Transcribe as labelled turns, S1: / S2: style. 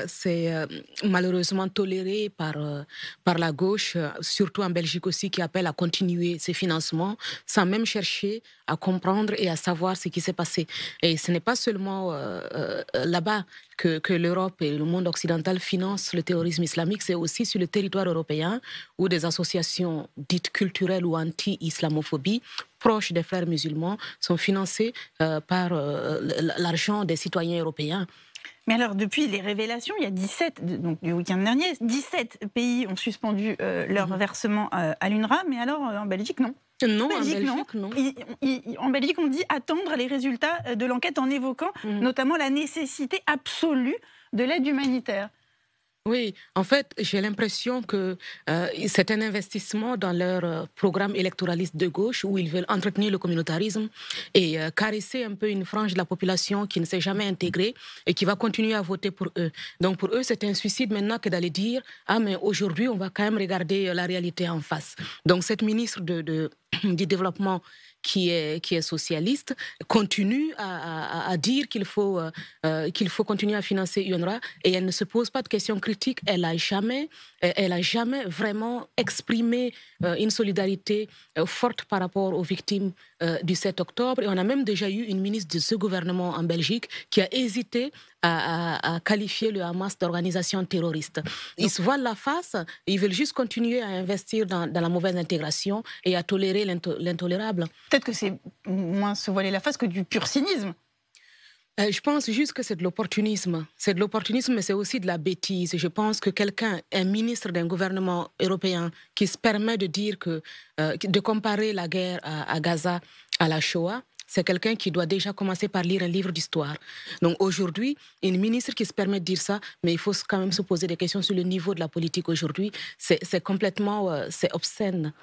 S1: C'est malheureusement toléré par la gauche, surtout en Belgique aussi, qui appelle à continuer ces financements sans même chercher à comprendre et à savoir ce qui s'est passé. Et ce n'est pas seulement là-bas que l'Europe et le monde occidental financent le terrorisme islamique, c'est aussi sur le territoire européen où des associations dites culturelles ou anti-islamophobie proches des frères musulmans sont financées par l'argent des citoyens européens.
S2: Mais alors, depuis les révélations, il y a 17, donc du week-end dernier, 17 pays ont suspendu leur
S1: Mhm.
S2: versement à l'UNRWA, mais alors en Belgique, non.
S1: Non,
S2: En
S1: en
S2: Belgique, non.
S1: Belgique, non.
S2: En Belgique, on dit attendre les résultats de l'enquête en évoquant
S1: Mhm.
S2: notamment la nécessité absolue de l'aide humanitaire.
S1: Oui, en fait, j'ai l'impression que c'est un investissement dans leur programme électoraliste de gauche où ils veulent entretenir le communautarisme et caresser un peu une frange de la population qui ne s'est jamais intégrée et qui va continuer à voter pour eux. Donc pour eux, c'est un suicide maintenant que d'aller dire ah mais aujourd'hui on va quand même regarder la réalité en face. Donc cette ministre du développement qui est socialiste, continue à dire qu'il faut continuer à financer UNRWA et elle ne se pose pas de questions critiques. Elle a jamais vraiment exprimé une solidarité forte par rapport aux victimes du 7 octobre. Et on a même déjà eu une ministre de ce gouvernement en Belgique qui a hésité à qualifier le Hamas d'organisation terroriste. Ils se voilent la face, ils veulent juste continuer à investir dans la mauvaise intégration et à tolérer l'intolérable.
S2: Peut-être que c'est moins se voiler la face que du pur cynisme.
S1: Je pense juste que c'est de l'opportunisme. C'est de l'opportunisme, mais c'est aussi de la bêtise. Je pense que quelqu'un, un ministre d'un gouvernement européen, qui se permet de dire de comparer la guerre à Gaza à la Shoah, c'est quelqu'un qui doit déjà commencer par lire un livre d'histoire. Donc aujourd'hui, une ministre qui se permet de dire ça, mais il faut quand même se poser des questions sur le niveau de la politique aujourd'hui. C'est complètement, c'est obscène.